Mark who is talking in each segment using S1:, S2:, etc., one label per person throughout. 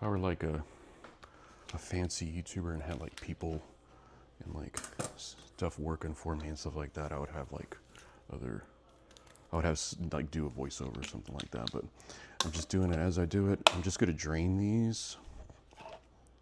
S1: I were like a fancy YouTuber and had like people and like stuff working for me and stuff like that, I would have like I would have like do a voiceover or something like that. But I'm just doing it as I do it. I'm just gonna drain these.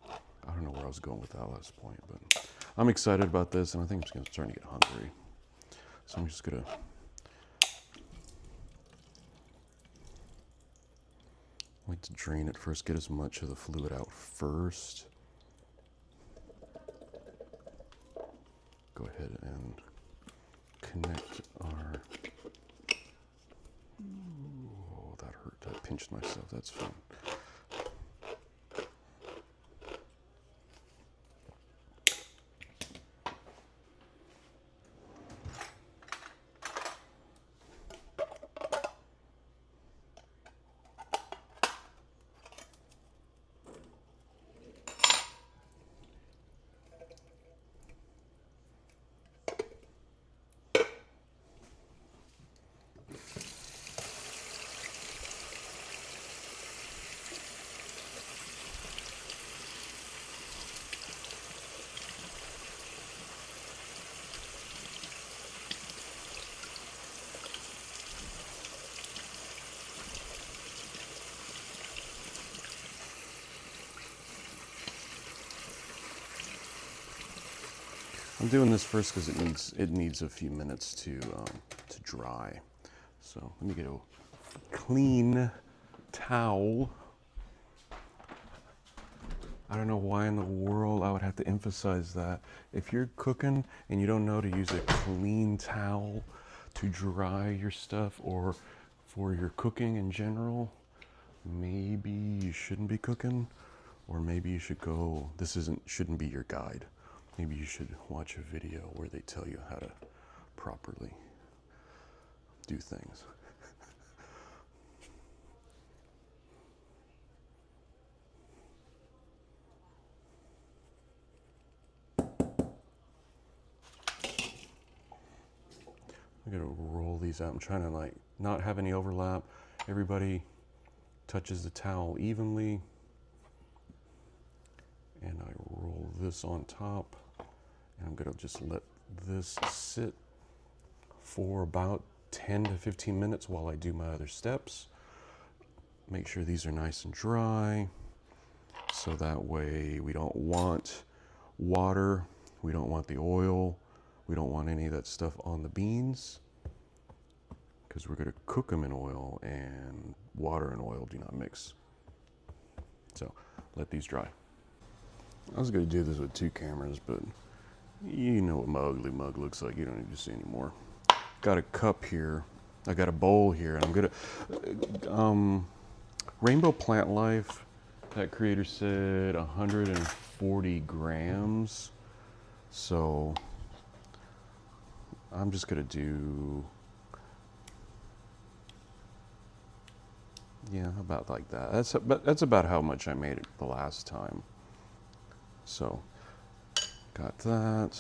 S1: I don't know where I was going with that last point, but I'm excited about this, and I think I'm starting to get hungry. So I'm just gonna like to drain it first, get as much of the fluid out first. Go ahead and connect our, oh, that hurt, I pinched myself, that's fine. I'm doing this first because it needs a few minutes to dry. So let me get a clean towel. I don't know why in the world I would have to emphasize that. If you're cooking and you don't know to use a clean towel to dry your stuff or for your cooking in general, maybe you shouldn't be cooking, or maybe you should go, shouldn't be your guide. Maybe you should watch a video where they tell you how to properly do things. I'm gonna roll these out. I'm trying to like not have any overlap. Everybody touches the towel evenly. And I roll this on top. And I'm gonna just let this sit for about 10 to 15 minutes while I do my other steps. Make sure these are nice and dry. So that way we don't want water, we don't want the oil, we don't want any of that stuff on the beans, because we're gonna cook them in oil, and water and oil do not mix. So let these dry. I was gonna do this with 2 cameras, but you know what my ugly mug looks like. You don't need to see anymore. Got a cup here. I got a bowl here, and I'm gonna, Rainbow Plant Life, that creator said 140 grams. So I'm just gonna do, yeah, about like that. That's about how much I made it the last time. So got that.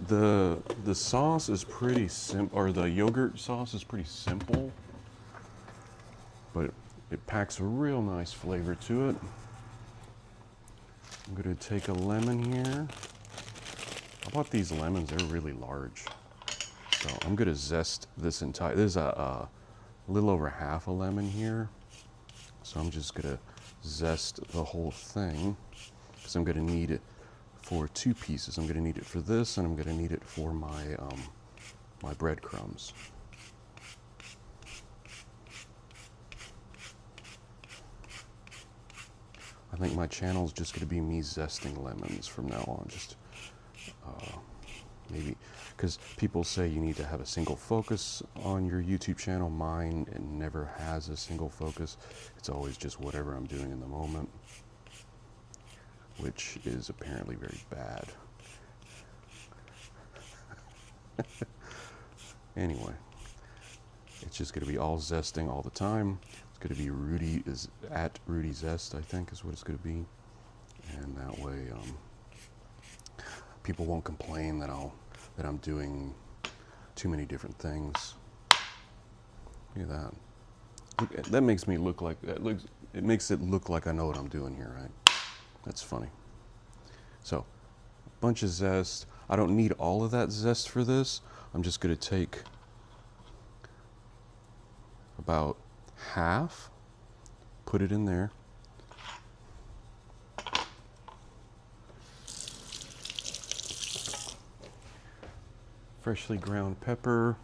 S1: The sauce is pretty simple, or the yogurt sauce is pretty simple, but it packs a real nice flavor to it. I'm gonna take a lemon here. I bought these lemons, they're really large. So I'm gonna zest this entire, there's a little over half a lemon here. So I'm just gonna zest the whole thing, because I'm gonna need it for 2 pieces. I'm gonna need it for this, and I'm gonna need it for my, my breadcrumbs. I think my channel is just gonna be me zesting lemons from now on. Just maybe, because people say you need to have a single focus on your YouTube channel. Mine, it never has a single focus. It's always just whatever I'm doing in the moment, which is apparently very bad. Anyway, it's just going to be all zesting all the time. It's going to be Rudy is at Rudy Zest, I think is what it's going to be, and that way people won't complain that I'm doing too many different things. Look at that. Look, that makes me look like that. it makes it look like I know what I'm doing here, right? That's funny. So, a bunch of zest. I don't need all of that zest for this. I'm just gonna take about half, put it in there. Freshly ground pepper.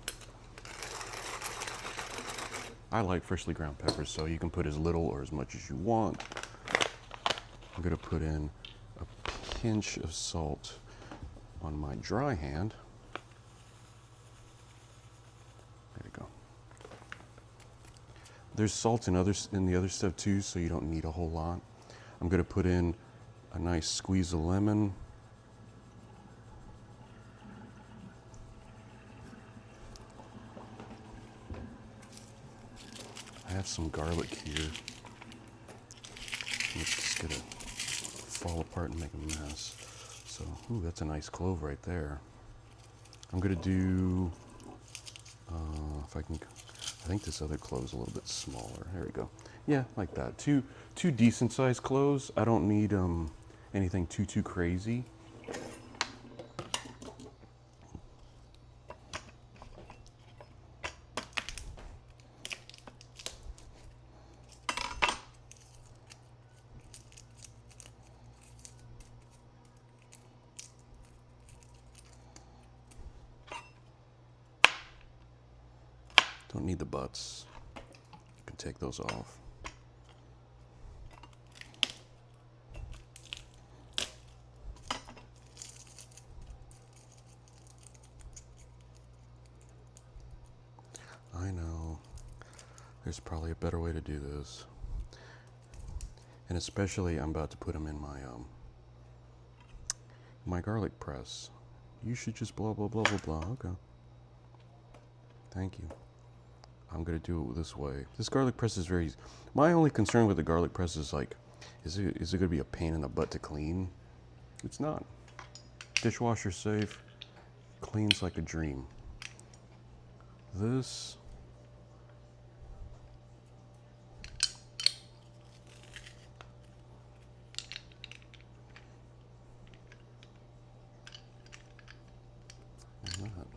S1: I like freshly ground peppers, so you can put as little or as much as you want. I'm gonna put in a pinch of salt on my dry hand. There you go. There's salt in the other stuff too, so you don't need a whole lot. I'm gonna put in a nice squeeze of lemon. I have some garlic here. It's just gonna fall apart and make a mess. So, ooh, that's a nice clove right there. I'm gonna do, if I can, I think this other clove's a little bit smaller. There we go. Yeah, like that. Two decent sized cloves. I don't need anything too crazy. Don't need the butts. You can take those off. I know. There's probably a better way to do this. And especially I'm about to put them in my garlic press. You should just blah blah blah blah blah. Okay. Thank you. I'm gonna do it this way. This garlic press is very easy. My only concern with the garlic press is like, is it gonna be a pain in the butt to clean? It's not. Dishwasher safe, cleans like a dream. This, and that.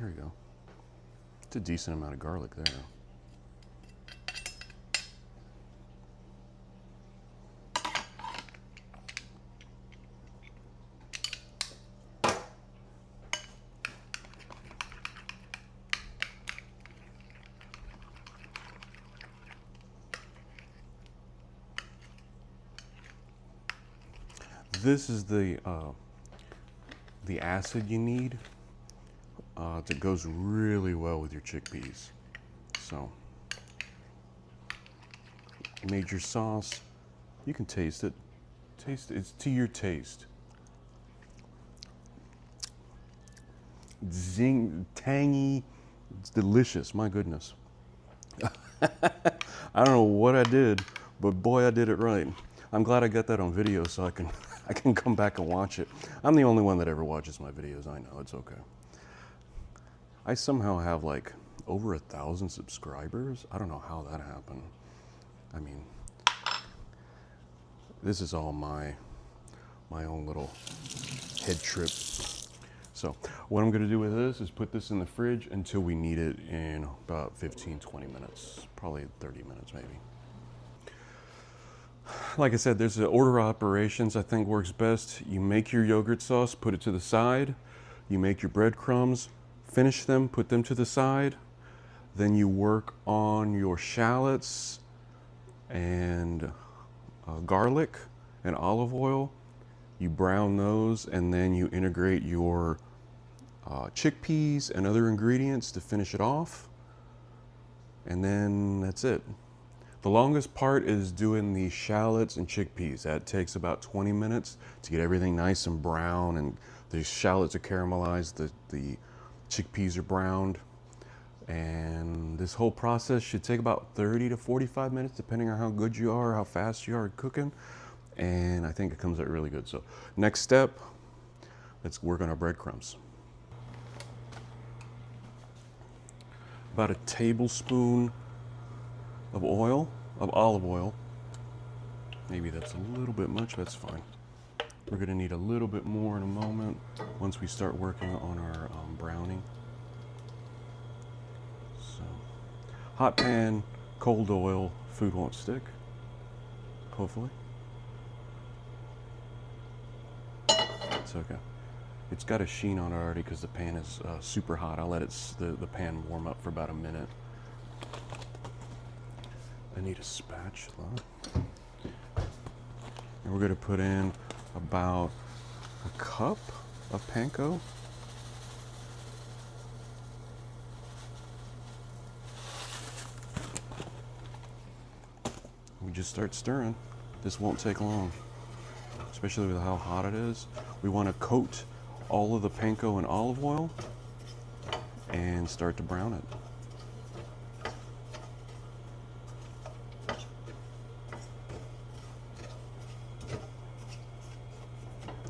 S1: Here we go. It's a decent amount of garlic there. This is the acid you need. That goes really well with your chickpeas. So, you made your sauce. You can taste it. Taste it. It's to your taste. Zing, tangy. It's delicious. My goodness. I don't know what I did, but boy, I did it right. I'm glad I got that on video so I can come back and watch it. I'm the only one that ever watches my videos. I know, it's okay. I somehow have like over 1,000 subscribers. I don't know how that happened. I mean, this is all my own little head trip. So what I'm gonna do with this is put this in the fridge until we need it in about 15, 20 minutes, probably 30 minutes maybe. Like I said, there's an order of operations I think works best. You make your yogurt sauce, put it to the side. You make your breadcrumbs, finish them, put them to the side. Then you work on your shallots and garlic and olive oil. You brown those, and then you integrate your chickpeas and other ingredients to finish it off. And then that's it. The longest part is doing the shallots and chickpeas. That takes about 20 minutes to get everything nice and brown, and the shallots are caramelized, the chickpeas are browned. And this whole process should take about 30 to 45 minutes, depending on how good you are, how fast you are at cooking. And I think it comes out really good. So next step, let's work on our breadcrumbs. About a tablespoon of oil of olive oil. Maybe that's a little bit much, that's fine. We're gonna need a little bit more in a moment once we start working on our browning. So, hot pan, cold oil, food won't stick, hopefully. It's okay. It's got a sheen on it already because the pan is super hot. I'll let the pan warm up for about a minute. I need a spatula. And we're going to put in about a cup of panko. We just start stirring. This won't take long, especially with how hot it is. We want to coat all of the panko in olive oil and start to brown it.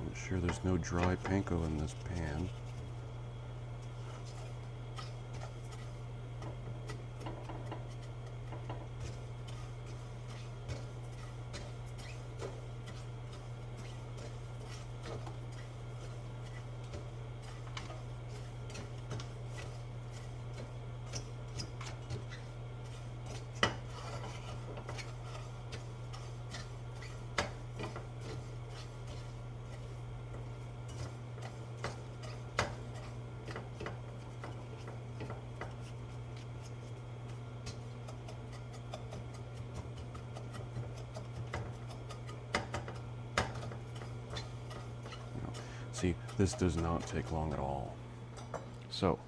S1: Make sure there's no dry panko in this pan. See, this does not take long at all. So,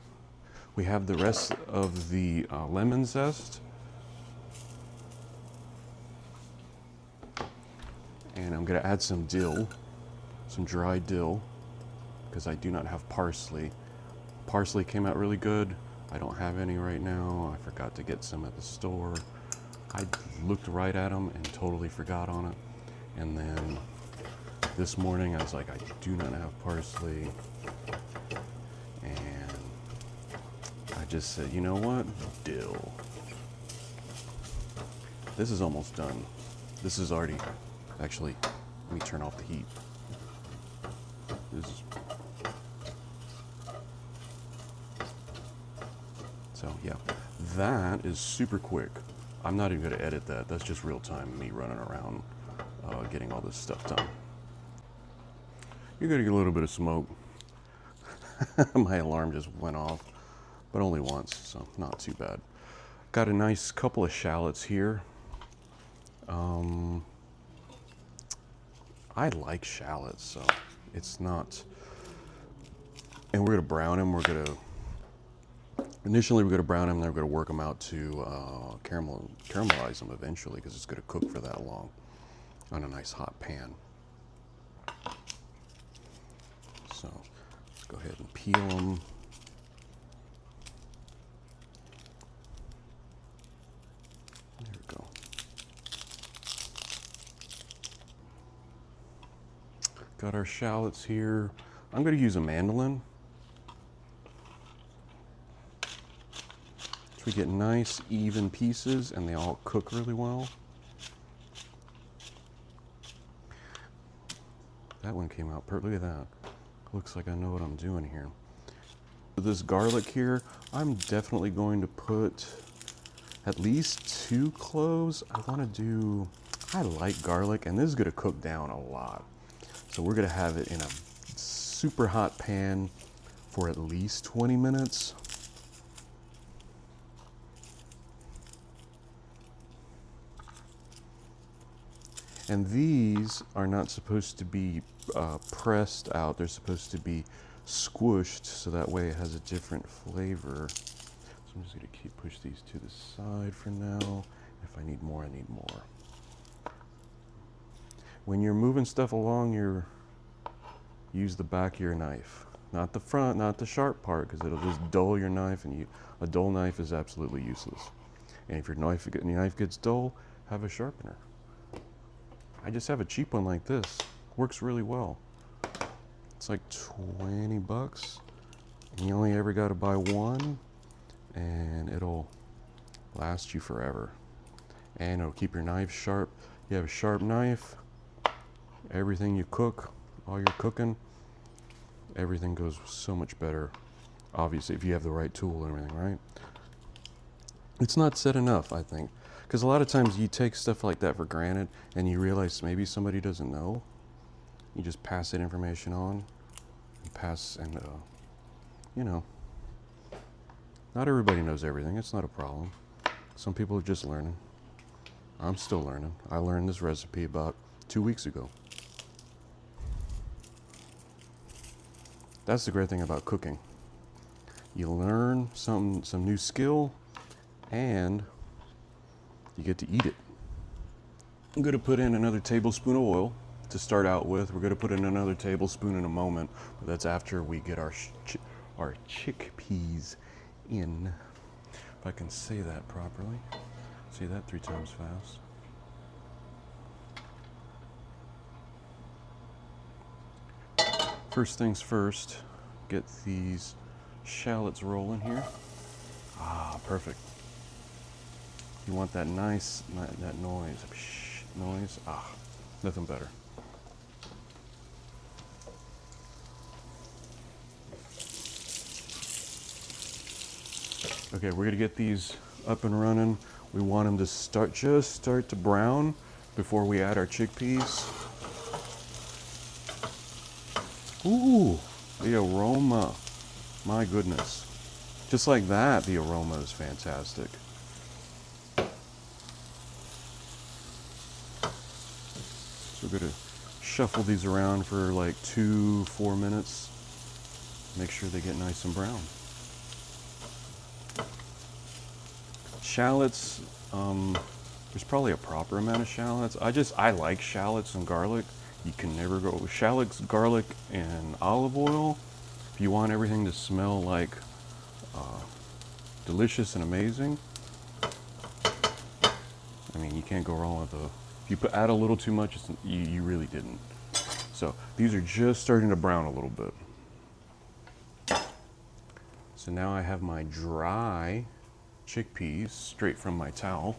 S1: we have the rest of the lemon zest. And I'm gonna add some dill, some dried dill, because I do not have parsley. Parsley came out really good. I don't have any right now. I forgot to get some at the store. I looked right at them and totally forgot on it. And then this morning I was like, I do not have parsley. And I just said, you know what? Dill. This is almost done. This is already, actually, let me turn off the heat. This is, so yeah, that is super quick. I'm not even gonna edit that. That's just real time, me running around getting all this stuff done. You're gonna get a little bit of smoke. My alarm just went off, but only once, so not too bad. Got a nice couple of shallots here. I like shallots, so it's not. And we're gonna brown them. Initially we're gonna brown them, then we're gonna work them out to caramelize them eventually, because it's gonna cook for that long on a nice hot pan. So let's go ahead and peel them. There we go. Got our shallots here. I'm going to use a mandolin. So we get nice even pieces and they all cook really well. That one came out perfect. Look at that. Looks like I know what I'm doing here. With this garlic here, I'm definitely going to put at least 2 cloves. I like garlic, and this is gonna cook down a lot. So we're gonna have it in a super hot pan for at least 20 minutes. And these are not supposed to be pressed out. They're supposed to be squished, so that way it has a different flavor. So I'm just gonna push these to the side for now. If I need more, I need more. When you're moving stuff along, use the back of your knife. Not the front, not the sharp part, because it'll just dull your knife, and a dull knife is absolutely useless. And if your knife gets dull, have a sharpener. I just have a cheap one like this. Works really well. It's like 20 bucks. And you only ever got to buy one, and it'll last you forever. and it'll keep your knife sharp. You have a sharp knife, everything you cook, all your cooking, everything goes so much better. Obviously, if you have the right tool and everything, right? It's not said enough, I think, because a lot of times you take stuff like that for granted and you realize maybe somebody doesn't know. You just pass that information on and pass, and you know, not everybody knows everything. It's not a problem. Some people are just learning. I'm still learning. I learned this recipe about 2 weeks ago. That's the great thing about cooking. You learn some new skill, and you get to eat it. I'm going to put in another tablespoon of oil to start out with. We're going to put in another tablespoon in a moment, but that's after we get our chickpeas in. If I can say that properly. Say that 3 times fast. First things first, get these shallots rolling here. Ah, perfect. You want that nice, that noise, noise. Ah, nothing better. Okay, we're gonna get these up and running. We want them to start to brown before we add our chickpeas. Ooh, the aroma, my goodness. Just like that, the aroma is fantastic. So we're gonna shuffle these around for like 2-4 minutes. Make sure they get nice and brown. Shallots, there's probably a proper amount of shallots. I like shallots and garlic. You can never go with shallots, garlic, and olive oil. If you want everything to smell like delicious and amazing, I mean, you can't go wrong with if you add a little too much, you really didn't. So these are just starting to brown a little bit. So now I have my dry chickpeas straight from my towel.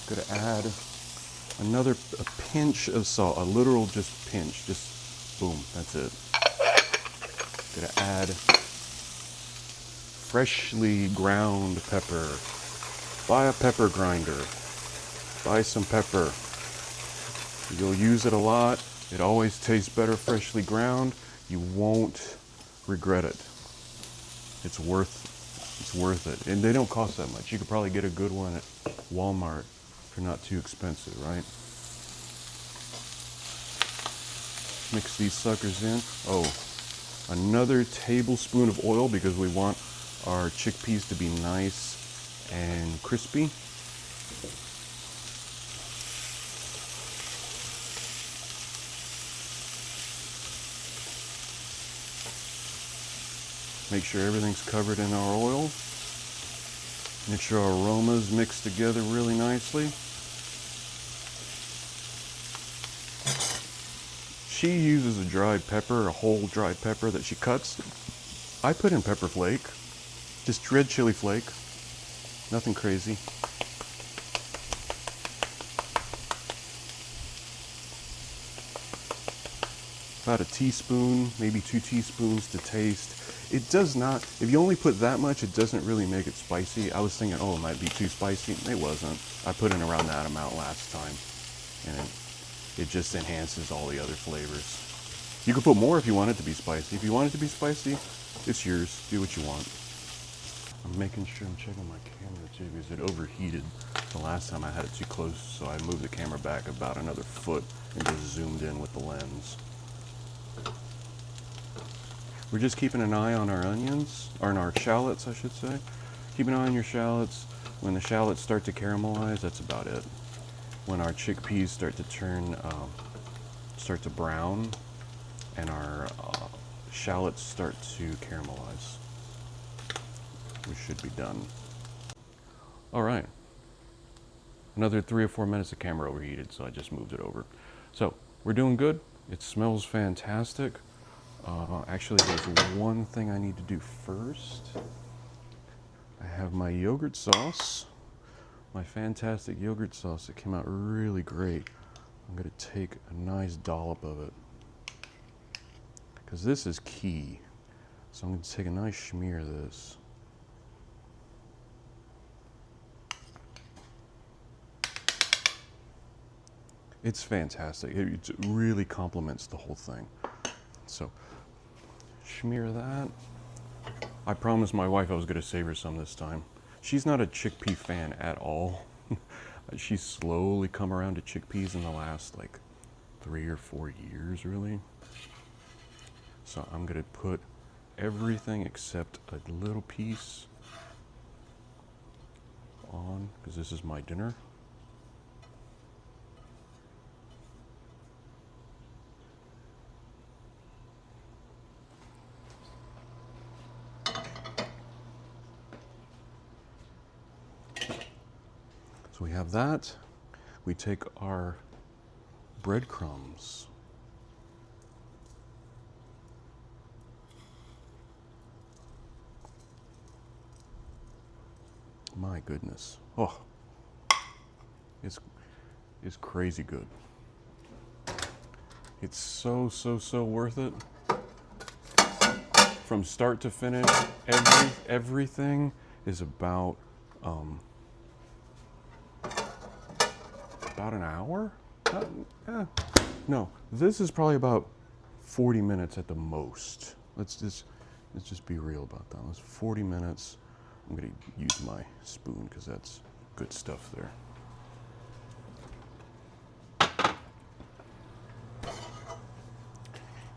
S1: Gonna add a pinch of salt, a literal just pinch, just boom, that's it. Gonna add freshly ground pepper. Buy a pepper grinder, buy some pepper. You'll use it a lot. It always tastes better freshly ground. You won't regret it. It's worth it. And they don't cost that much. You could probably get a good one at Walmart for not too expensive, right? Mix these suckers in. Oh, another tablespoon of oil because we want our chickpeas to be nice and crispy. Make sure everything's covered in our oil. Make sure our aromas mix together really nicely. She uses a dried pepper, a whole dried pepper that she cuts. I put in pepper flake, just red chili flake, nothing crazy. About a teaspoon, maybe 2 teaspoons to taste. It does not, if you only put that much, it doesn't really make it spicy. I was thinking, oh, it might be too spicy. It wasn't. I put in around that amount last time, and it just enhances all the other flavors. You could put more if you want it to be spicy. If you want it to be spicy, it's yours. Do what you want. I'm making sure I'm checking my camera too because it overheated the last time I had it too close, so I moved the camera back about another foot and just zoomed in with the lens. We're just keeping an eye on our onions, or on our shallots, I should say. Keep an eye on your shallots. When the shallots start to caramelize, that's about it. When our chickpeas start to brown, and our shallots start to caramelize, we should be done. All right. Another 3 or 4 minutes, the camera overheated, so I just moved it over. So we're doing good. It smells fantastic. Actually, there's one thing I need to do first. I have my yogurt sauce, my fantastic yogurt sauce. It came out really great. I'm gonna take a nice dollop of it, because this is key. So I'm gonna take a nice smear of this. It's fantastic. It really complements the whole thing. So, smear that. I promised my wife I was gonna save her some this time. She's not a chickpea fan at all. She's slowly come around to chickpeas in the last like 3 or 4 years, really. So I'm gonna put everything except a little piece on, because this is my dinner. So we have that. We take our breadcrumbs. My goodness. Oh, it's crazy good. It's so worth it. From start to finish, everything is about an hour? No, this is probably about 40 minutes at the most. Let's just be real about that. It's 40 minutes. I'm gonna use my spoon because that's good stuff there.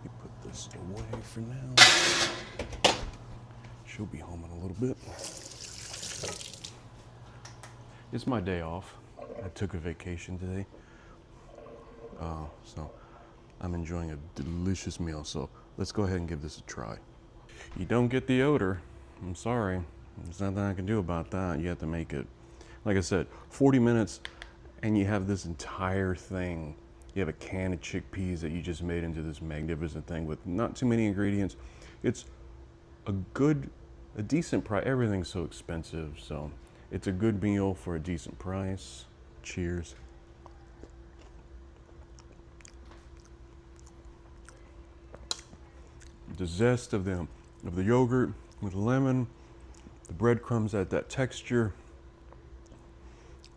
S1: You put this away for now. She'll be home in a little bit. It's my day off. I took a vacation today. So I'm enjoying a delicious meal. So let's go ahead and give this a try. You don't get the odor. I'm sorry. There's nothing I can do about that. You have to make it. Like I said, 40 minutes and you have this entire thing. You have a can of chickpeas that you just made into this magnificent thing with not too many ingredients. It's a decent price. Everything's so expensive, so it's a good meal for a decent price. Cheers. The zest of the yogurt with lemon, the breadcrumbs add that texture,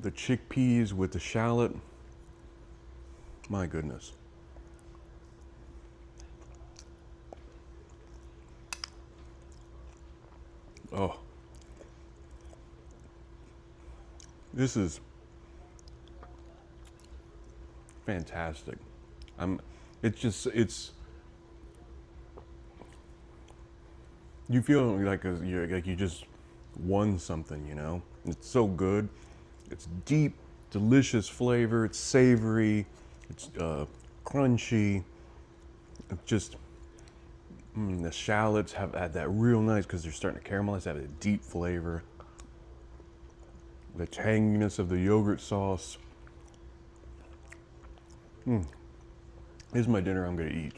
S1: the chickpeas with the shallot. My goodness. Oh, this is fantastic. You feel like you just won something, you know? It's so good. It's deep, delicious flavor. It's savory. It's crunchy. It's just, the shallots have had that real nice, because they're starting to caramelize, have a deep flavor. The tanginess of the yogurt sauce. This is my dinner I'm gonna eat.